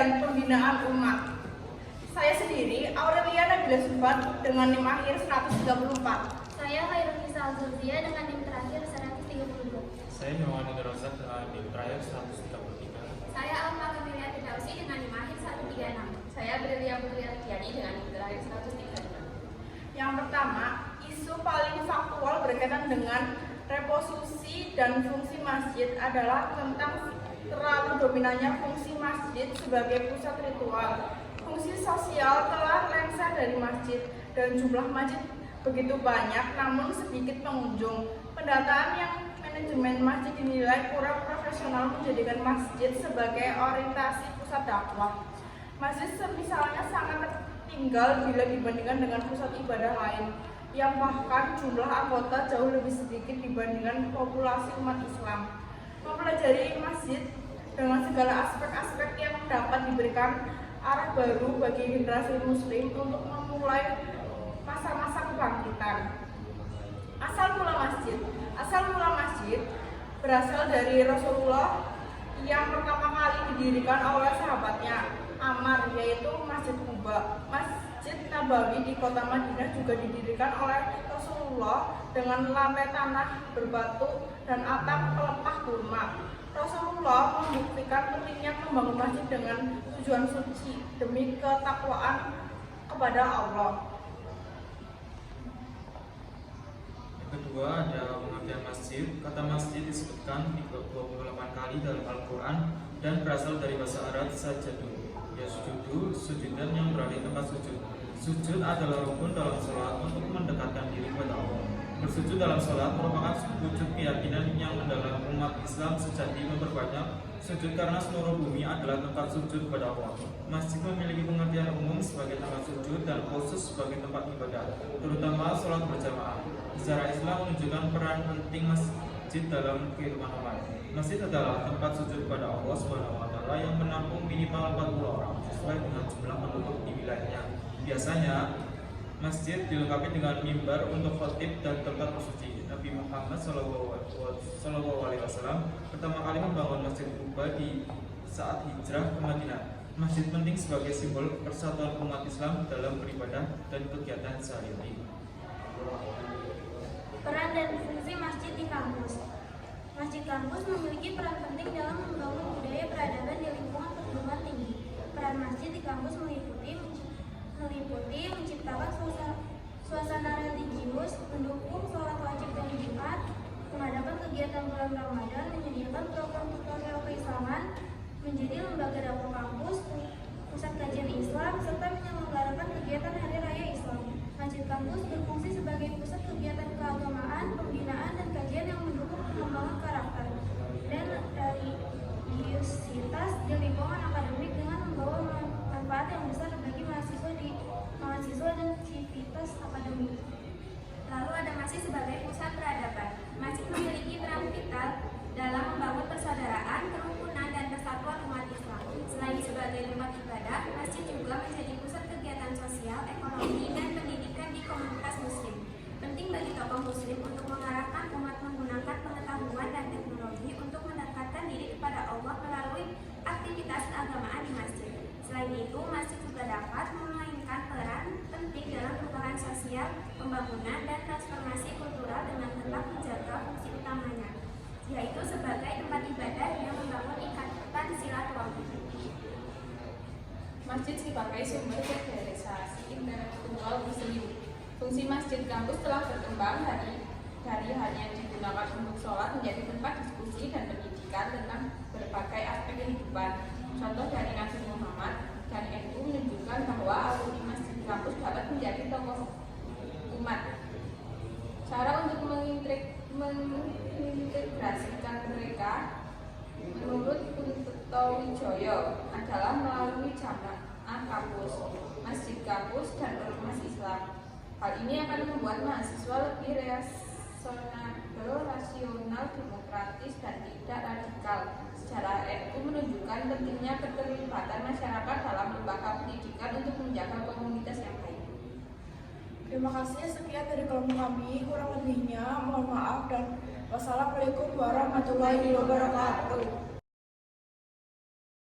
dan pembinaan umat. Saya sendiri, Aurelia Nabila Subhan dengan NIM akhir 134. Saya Khairul Nisa Al-Zulzia dengan NIM terakhir 132. Saya Nuwani Rozak dengan NIM terakhir 133. Saya Alfa Kamelia Fidausi dengan NIM akhir 136. Saya Brilia Putri Ardiani dengan NIM terakhir 135. Yang pertama, isu paling faktual berkaitan dengan reposisi dan fungsi masjid adalah tentang terlalu dominannya fungsi masjid sebagai pusat ritual. Fungsi sosial telah lengser dari masjid dan jumlah masjid begitu banyak namun sedikit pengunjung. Pendataan yang manajemen masjid dinilai kurang profesional menjadikan masjid sebagai orientasi pusat dakwah. Masjid misalnya sangat tertinggal bila dibandingkan dengan pusat ibadah lain yang bahkan jumlah anggota jauh lebih sedikit dibandingkan populasi umat Islam. Mempelajari masjid dengan segala aspek-aspek yang dapat diberikan arah baru bagi generasi muslim untuk memulai masa-masa kebangkitan. Asal mula masjid berasal dari Rasulullah yang pertama kali didirikan oleh sahabatnya Ammar, yaitu Masjid Quba. Masjid Nabawi di kota Madinah juga didirikan oleh Rasulullah dengan lantai tanah berbatu dan atap pelepah kurma. Rasulullah membuktikan pentingnya membangun masjid dengan tujuan suci demi ketakwaan kepada Allah. Yang kedua ada pengertian masjid. Kata masjid disebutkan 28 kali dalam Al-Quran dan berasal dari bahasa Arab sajadu, yasjudu, sujudan yang berarti tempat sujud. Sujud adalah rukun dalam sholat untuk mendekatkan diri kepada Allah. Bersujud dalam sholat merupakan wujud keyakinan yang mendalam umat Islam sejati memperbanyak sujud karena seluruh bumi adalah tempat sujud kepada Allah. Masjid memiliki pengertian umum sebagai tempat sujud dan khusus sebagai tempat ibadah, terutama sholat berjamaah. Sejarah Islam menunjukkan peran penting masjid dalam kehidupan umat. Masjid adalah tempat sujud kepada Allah SWT yang menampung minimal 40 orang sesuai dengan jumlah penduduk di wilayahnya. Biasanya masjid dilengkapi dengan mimbar untuk khotib dan tempat bersuci. Nabi Muhammad SAW pertama kali membangun Masjid Quba di saat hijrah ke Madinah. Masjid penting sebagai simbol persatuan umat Islam dalam beribadah dan kegiatan sehari-hari. Peran dan fungsi masjid di kampus. Masjid kampus memiliki peran penting dalam membangun budaya peradaban di lingkungan perguruan tinggi. Peran masjid di kampus meliputi menciptakan suasana religius, mendukung sholat wajib dan Jumat, mengadakan kegiatan bulan Ramadan, menyediakan program tutorial keislaman, menjadi lembaga dakwah kampus, pusat kajian Islam, serta menyelenggarakan kegiatan Hari Raya Islam. Masjid kampus berfungsi sebagai pusat kegiatan keagamaan, pembinaan, dan kajian yang mendukung pengembangan karakter dan religiusitas di lingkungan akademik dengan membawa manfaat yang besar bagi mahasiswa dan civitas akademik. Lalu ada masjid sebagai pusat peradaban. Masjid memiliki peran vital dalam membangun persaudaraan, kerukunan, dan persatuan umat Islam. Selain sebagai tempat ibadah, masjid juga menjadi pusat kegiatan sosial, ekonomi, dan pendidikan di komunitas muslim. Penting bagi tokoh muslim untuk mengarahkan umat menggunakan pengetahuan dan teknologi untuk mendekatkan diri kepada Allah melalui aktivitas keagamaan di masjid. Selain itu, masjid juga dapat memainkan peran penting dalam perubahan sosial, pembangunan, dan transformasi kultural dengan tetap menjaga fungsi utamanya, yaitu sebagai tempat ibadah yang membangun ikatan silaturahmi. Masjid sebagai sumber sosialisasi intelektual muslim. Fungsi masjid kampus telah berkembang dari hanya digunakan untuk sholat menjadi tempat diskusi dan pendidikan tentang berbagai aspek kehidupan. Contoh dari Nabi Muhammad dan NU menunjukkan bahwa alumni masjid kampus dapat menjadi tokoh umat. Cara untuk mengintegrasikan mereka menurut Kunto Wijoyo adalah melalui jamaah kampus, masjid kampus, dan ormas Islam. Hal ini akan membuat mahasiswa lebih rasional, demokratis, dan tidak radikal. Sejarah NU menunjukkan pentingnya keterlibatan masyarakat dalam lembaga pendidikan untuk menjaga komunitas yang baik. Terima kasih, sekian dari kelompok kami. Kurang lebihnya mohon maaf dan wassalamualaikum warahmatullahi wabarakatuh.